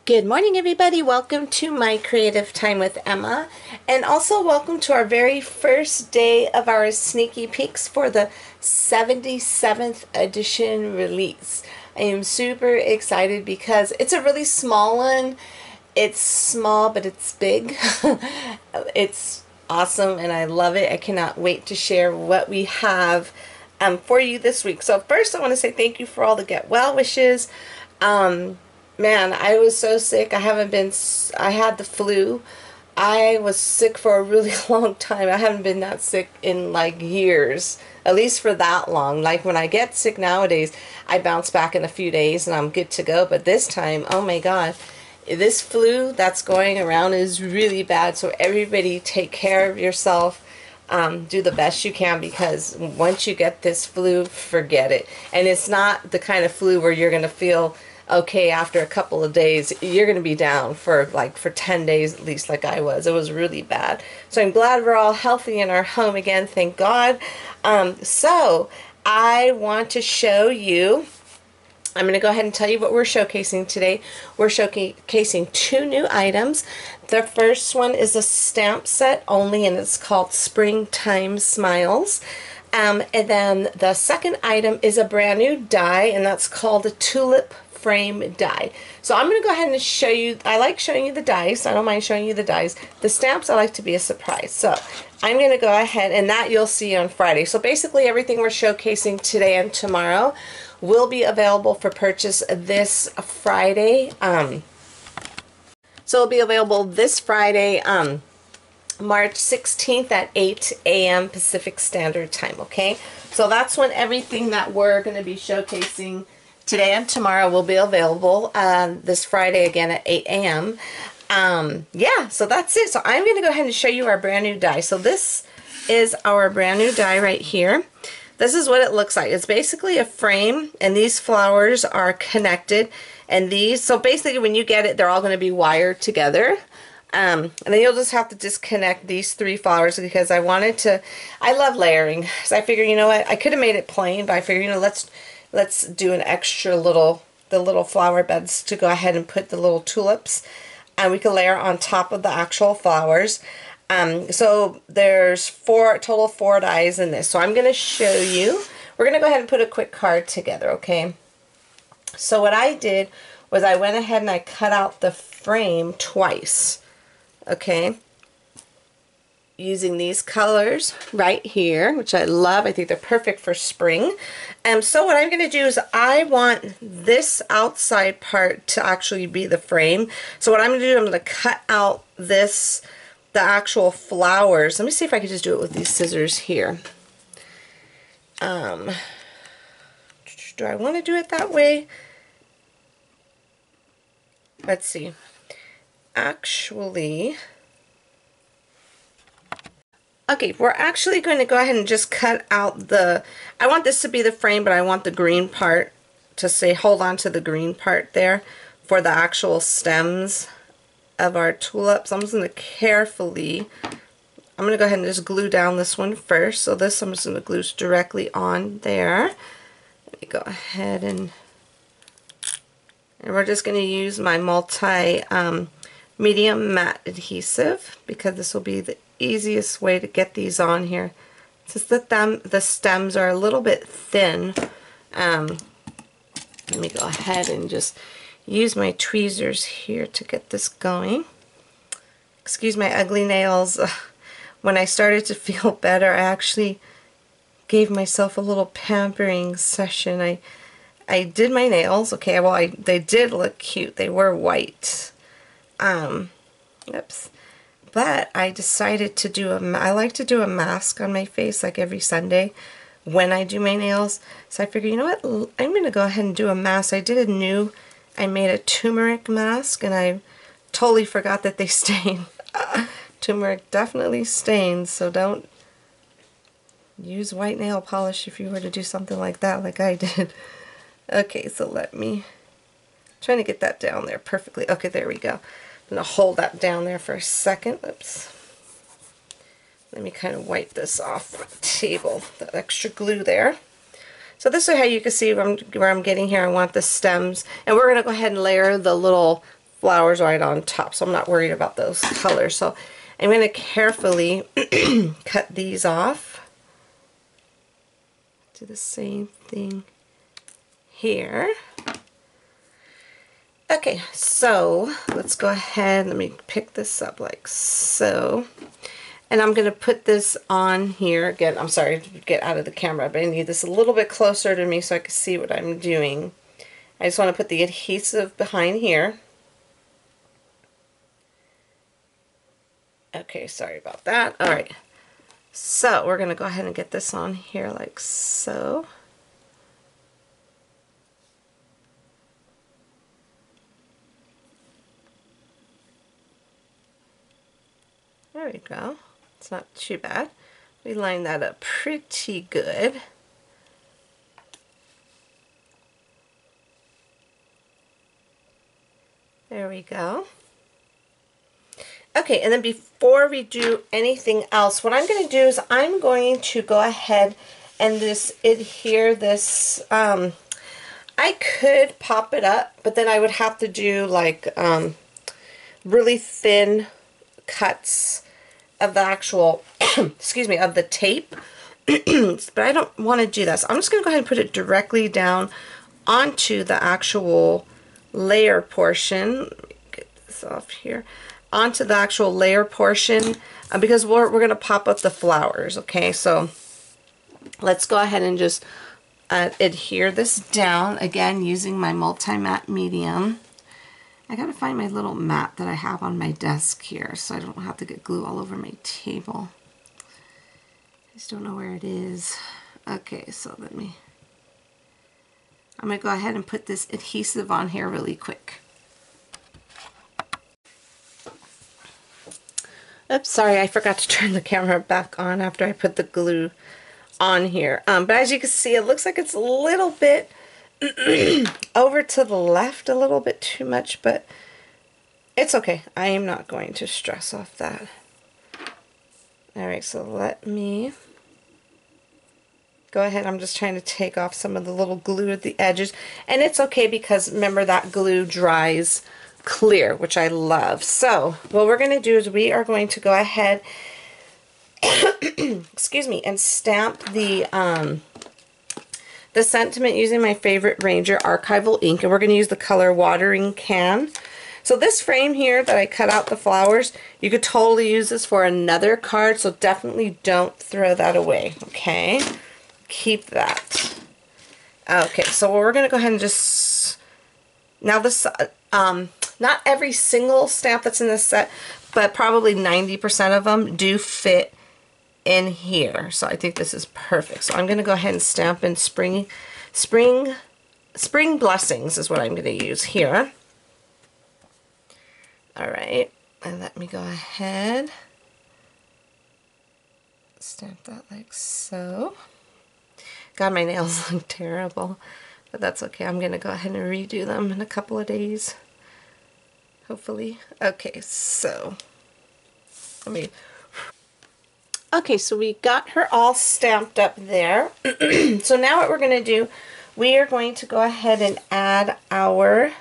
Good morning, everybody. Welcome to my Creative Time with Emma, and also welcome to our very first day of our sneaky peeks for the 77th edition release. I am super excited because it's a really small one. It's small, but it's big. It's awesome, and I love it. I cannot wait to share what we have for you this week. So first, I want to say thank you for all the get well wishes. Man, I was so sick. I had the flu. I was sick for a really long time. I haven't been that sick in like years, at least for that long. Like when I get sick nowadays, I bounce back in a few days and I'm good to go. But this time, oh my God, this flu that's going around is really bad. So everybody take care of yourself. Do the best you can, because once you get this flu, forget it. And it's not the kind of flu where you're going to feel okay after a couple of days. You're going to be down for 10 days at least, like I was. It was really bad. So I'm glad we're all healthy in our home again, thank God. So I want to show you, I'm going to go ahead and tell you what we're showcasing today. We're showcasing two new items. The first one is a stamp set only, and it's called Springtime Smiles. And then the second item is a brand new die, and that's called a Tulip Frame die. So I'm going to go ahead and show you. I like showing you the dies. I don't mind showing you the dies. The stamps I like to be a surprise. So I'm going to go ahead, and that you'll see on Friday. So basically everything we're showcasing today and tomorrow will be available for purchase this Friday. So it'll be available this Friday, March 16th at 8 a.m. Pacific Standard Time, okay? So that's when everything that we're going to be showcasing today and tomorrow will be available this Friday again at 8 a.m. Yeah, so that's it. So I'm going to go ahead and show you our brand new die. So this is our brand new die right here. This is what it looks like. It's basically a frame, and these flowers are connected. And these, so basically when you get it, they're all going to be wired together. And then you'll just have to disconnect these three flowers, because I love layering. So I figured, you know what, I could have made it plain, but I figured, you know, let's do an extra the little flower beds to go ahead and put the little tulips, and we can layer on top of the actual flowers. So there's total four dies in this. So I'm going to show you. We're going to go ahead and put a quick card together, okay? So what I did was I went ahead and I cut out the frame twice, okay? Using these colors right here, which I love. I think they're perfect for spring. So what I'm going to do is I want this outside part to actually be the frame. So what I'm going to do, I'm going to cut out the actual flowers. Let me see if I can just do it with these scissors here. Do I want to do it that way? Let's see. Actually, okay, we're actually going to go ahead and just cut out I want this to be the frame, but I want the green part to say, hold on to the green part there for the actual stems of our tulips. I'm just going to carefully, I'm going to go ahead and just glue down this one first. So this I'm just going to glue directly on there. Let me go ahead and we're just going to use my medium matte adhesive, because this will be the easiest way to get these on here. It's just that the stems are a little bit thin. Let me go ahead and just use my tweezers here to get this going. Excuse my ugly nails. When I started to feel better, I actually gave myself a little pampering session. I did my nails, okay, well they did look cute. They were white. Oops. But I decided to do I like to do a mask on my face like every Sunday when I do my nails. So I figured, you know what, I'm going to go ahead and do a mask. I made a turmeric mask, and I totally forgot that they stain. Turmeric definitely stains, so don't use white nail polish if you were to do something like that like I did. Okay, so trying to get that down there perfectly. Okay, there we go. I'm going to hold that down there for a second. Oops. Let me kind of wipe this off the table, the extra glue there. So this is how you can see where I'm getting here. I want the stems, and we're going to go ahead and layer the little flowers right on top, so I'm not worried about those colors. So I'm going to carefully cut these off. Do the same thing here. Okay, so let's go ahead, let me pick this up like so. And I'm going to put this on here. Again, I'm sorry to get out of the camera, but I need this a little bit closer to me so I can see what I'm doing. I just want to put the adhesive behind here. Okay, sorry about that. Alright, so we're going to go ahead and get this on here like so. There we go. It's not too bad. We line that up pretty good. There we go. Okay, and then before we do anything else, what I'm going to do is I'm going to go ahead and just adhere this. I could pop it up, but then I would have to do like really thin cuts of the actual, excuse me, of the tape. But I don't want to do that. So I'm just going to go ahead and put it directly down onto the actual layer portion. Let me get this off here. Onto the actual layer portion because we're going to pop up the flowers. Okay, so let's go ahead and just adhere this down again using my multi-matte medium. I gotta find my little mat that I have on my desk here so I don't have to get glue all over my table. I just don't know where it is. Okay, so I'm gonna go ahead and put this adhesive on here really quick. Oops, sorry, I forgot to turn the camera back on after I put the glue on here. But as you can see, it looks like it's a little bit over to the left, a little bit too much, but it's okay. I am not going to stress off that. Alright, so let me go ahead. I'm just trying to take off some of the little glue at the edges. And it's okay because remember that glue dries clear, which I love. So what we're going to do is we are going to go ahead excuse me, and stamp the sentiment using my favorite Ranger archival ink, and we're going to use the color Watering Can. So this frame here that I cut out the flowers, you could totally use this for another card, so definitely don't throw that away, okay? Keep that. Okay, so we're going to go ahead and just, now this, not every single stamp that's in this set, but probably 90% of them do fit in here. So I think this is perfect. So I'm going to go ahead and stamp in Spring Blessings is what I'm going to use here. Alright, and let me go ahead, stamp that like so. God, my nails look terrible, but that's okay. I'm going to go ahead and redo them in a couple of days, hopefully. Okay, so okay, so we got her all stamped up there. So now what we're going to do, we are going to go ahead and add our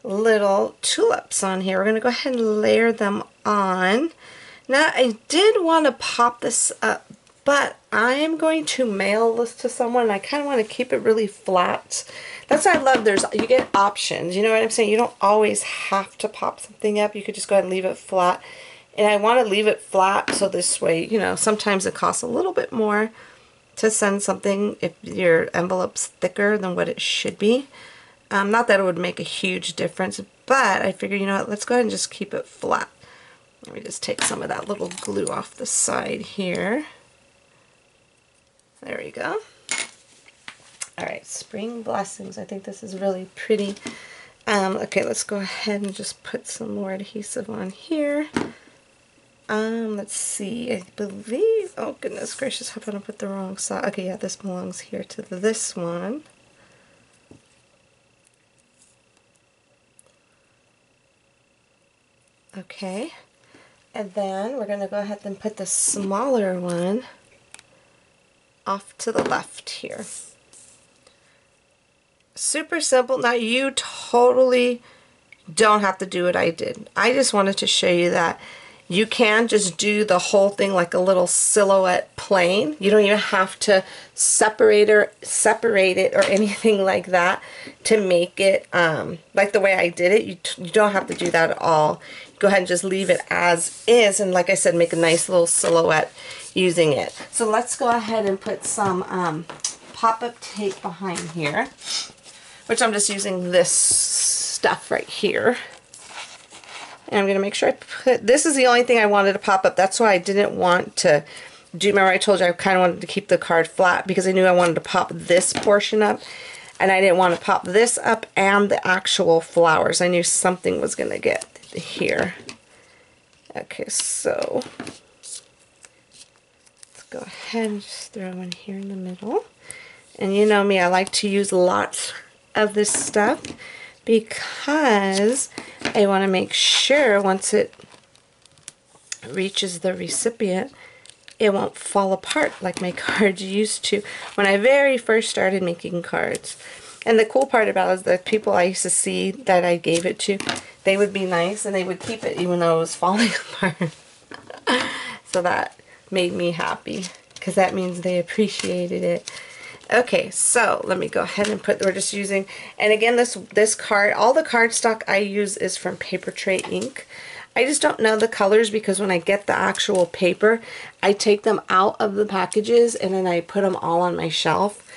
little tulips on here. We're going to go ahead and layer them on. Now I did want to pop this up, but I am going to mail this to someone. I kind of want to keep it really flat. That's what I love. You get options. You know what I'm saying? You don't always have to pop something up. You could just go ahead and leave it flat. And I want to leave it flat so this way, you know, sometimes it costs a little bit more to send something if your envelope's thicker than what it should be. Not that it would make a huge difference, but I figured, you know what, let's go ahead and just keep it flat. Let me just take some of that little glue off the side here. There we go. Alright, Spring Blessings. I think this is really pretty. Okay, let's go ahead and just put some more adhesive on here. Let's see, I believe, oh goodness gracious, how about I put the wrong side? Okay, yeah, this belongs here to this one. Okay, and then we're going to go ahead and put the smaller one off to the left here. Super simple. Now you totally don't have to do what I did. I just wanted to show you that you can just do the whole thing like a little silhouette plane. You don't even have to separate it or anything like that to make it like the way I did it. You don't have to do that at all. Go ahead and just leave it as is, and like I said, make a nice little silhouette using it. So let's go ahead and put some pop-up tape behind here, which I'm just using this stuff right here. And I'm going to make sure I put, this is the only thing I wanted to pop up. That's why I didn't want to do, remember I told you I kind of wanted to keep the card flat because I knew I wanted to pop this portion up. And I didn't want to pop this up and the actual flowers. I knew something was going to get here. Okay, so let's go ahead and just throw one here in the middle. And you know me, I like to use lots of this stuff because I want to make sure once it reaches the recipient, it won't fall apart like my cards used to when I very first started making cards. And the cool part about it is the people I used to see that I gave it to, they would be nice and they would keep it even though it was falling apart. So that made me happy because that means they appreciated it. Okay, so let me go ahead and put, we're just using, and again, this card, all the cardstock I use is from Paper Tray ink. I just don't know the colors because when I get the actual paper, I take them out of the packages and then I put them all on my shelf,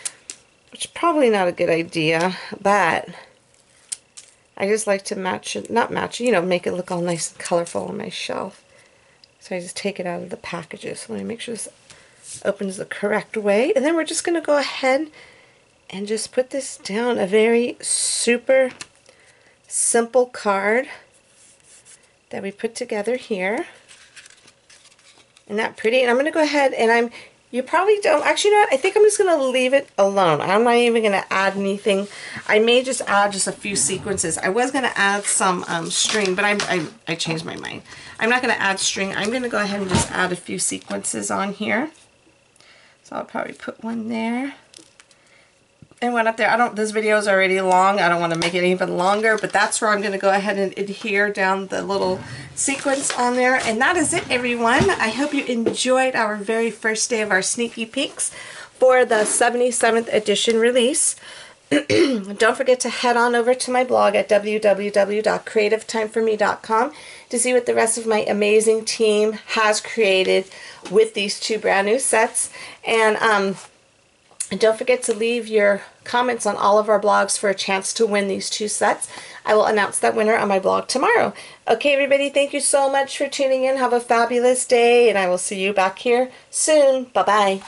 which is probably not a good idea, but I just like to match it, not match it, you know, make it look all nice and colorful on my shelf. So I just take it out of the packages. So let me make sure this opens the correct way, and then we're just going to go ahead and just put this down. A very super simple card that we put together here. Isn't that pretty? And I'm going to go ahead and you probably don't, actually, you know what, I think I'm just going to leave it alone. I'm not even going to add anything. I may just add just a few sequences. I was going to add some string, but I changed my mind. I'm not going to add string. I'm going to go ahead and just add a few sequences on here. So I'll probably put one there and one up there. This video is already long. I don't want to make it even longer, but that's where I'm going to go ahead and adhere down the little sequence on there. And that is it, everyone. I hope you enjoyed our very first day of our sneaky peeks for the 77th edition release. Don't forget to head on over to my blog at www.creativetimeforme.com to see what the rest of my amazing team has created with these two brand new sets. And don't forget to leave your comments on all of our blogs for a chance to win these two sets. I will announce that winner on my blog tomorrow. Okay, everybody, thank you so much for tuning in. Have a fabulous day, and I will see you back here soon. Bye-bye.